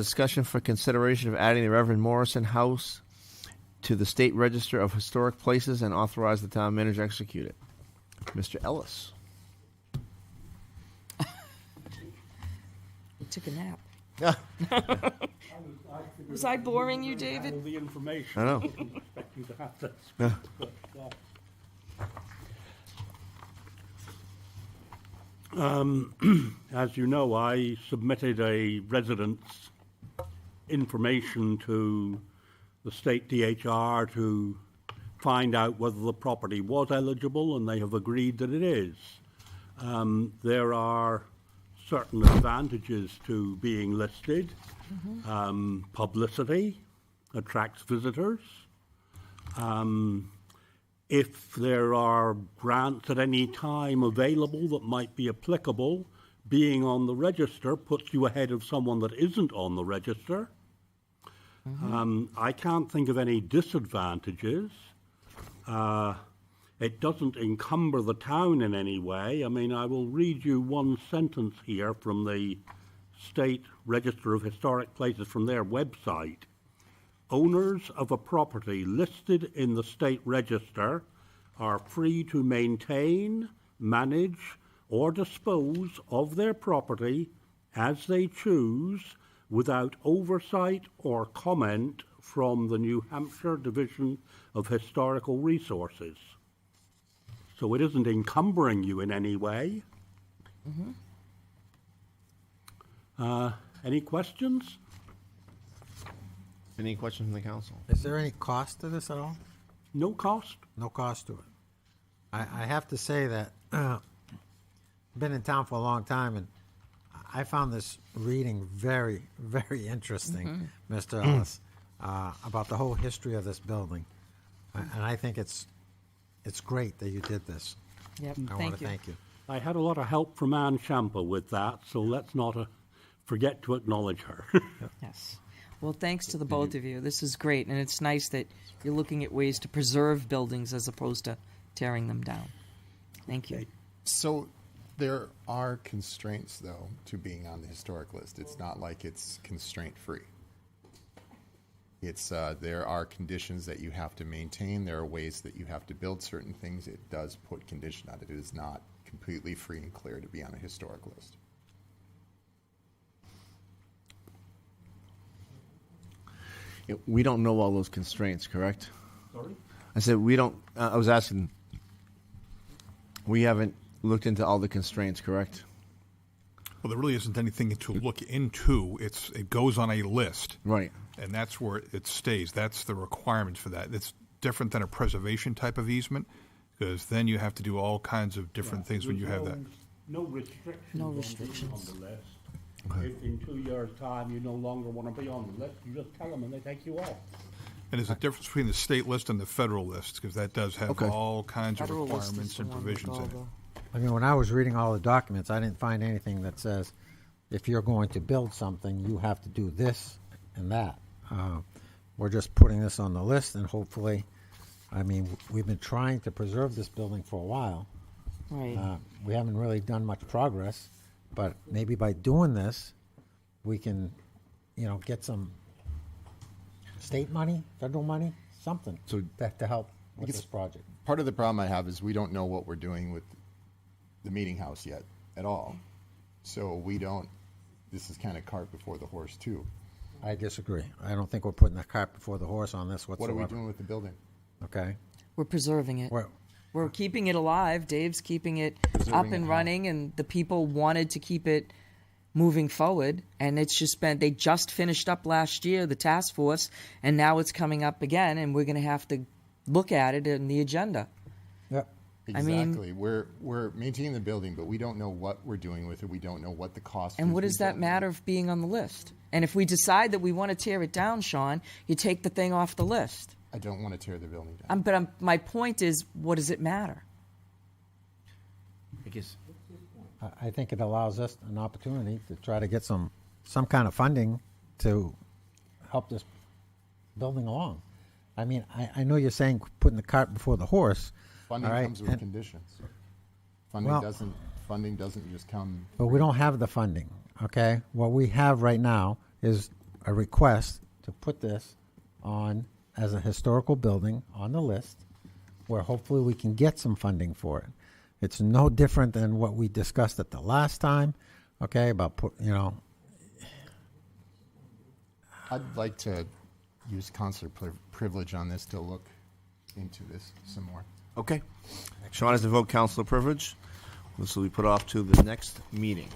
Discussion for consideration of adding the Reverend Morrison house to the State Register of Historic Places and authorize the town manager to execute it. Mr. Ellis. You took a nap. Was I boring you, David? All the information. I know. I didn't expect you to have to speak, but, as you know, I submitted a residence information to the state DHR to find out whether the property was eligible, and they have agreed that it is. There are certain advantages to being listed. Publicity attracts visitors. If there are grants at any time available that might be applicable, being on the register puts you ahead of someone that isn't on the register. I can't think of any disadvantages. It doesn't encumber the town in any way. I mean, I will read you one sentence here from the State Register of Historic Places from their website. Owners of a property listed in the State Register are free to maintain, manage, or dispose of their property as they choose without oversight or comment from the New Hampshire Division of Historical Resources. So it isn't encumbering you in any way. Any questions? Any questions from the council? Is there any cost to this at all? No cost? No cost to it. I have to say that I've been in town for a long time, and I found this reading very, very interesting, Mr. Ellis, about the whole history of this building. And I think it's great that you did this. Yep, I want to thank you. I had a lot of help from Ann Champa with that, so let's not forget to acknowledge her. Yes. Well, thanks to the both of you. This is great, and it's nice that you're looking at ways to preserve buildings as opposed to tearing them down. Thank you. So there are constraints, though, to being on the historic list. It's not like it's constraint-free. It's there are conditions that you have to maintain. There are ways that you have to build certain things. It does put condition on it. It is not completely free and clear to be on a historic list. We don't know all those constraints, correct? Sorry? I said we don't. I was asking. We haven't looked into all the constraints, correct? Well, there really isn't anything to look into. It goes on a list, Right. and that's where it stays. That's the requirements for that. It's different than a preservation type of easement, because then you have to do all kinds of different things when you have that. No restrictions. No on restrictions. being on the list. Okay. If in 2 years' time you no longer want to be on the list, you just tell them and they take you off. And there's a difference between the state list and the federal list, because that does have Okay. all kinds of Federal list is requirements the and one with provisions all in it. the- I mean, when I was reading all the documents, I didn't find anything that says if you're going to build something, you have to do this and that. We're just putting this on the list, and hopefully, I mean, we've been trying to preserve this building for a while. Right. We haven't really done much progress, but maybe by doing this, we can, get some state money, federal money, something to help with this project. Part of the problem I have is we don't know what we're doing with the meeting house yet at all. So we don't, this is kind of cart before the horse too. I disagree. I don't think we're putting the cart before the horse on this What whatsoever. are we doing with the building? Okay. We're preserving it. We're keeping it alive. Dave's keeping it Preserving up it and how? running, and the people wanted to keep it moving forward. And it's just they just finished up last year, the task force, and now it's coming up again, and we're going to have to look at it in the agenda. Yep. Exactly. We're maintaining the building, but we don't know what we're doing with it. We don't know what the cost is. And what We does that don't matter know. of being on the list? And if we decide that we want to tear it down, Sean, you take the thing off the list. I don't want to tear the building down. But my point is, what does it matter? I guess. I think it allows us an opportunity to try to get some kind of funding to help this building along. I mean, I know you're saying putting the cart before the horse. Funding all right, comes with and- conditions. Funding Well- doesn't just come. But we don't have the funding, okay? What we have right now is a request to put this on as a historical building on the list, where hopefully we can get some funding for it. It's no different than what we discussed at the last time, okay, about I'd like to use consular privilege on this to look into this some more. Okay. Sean has invoked councilor privilege. This will be put off to the next meeting.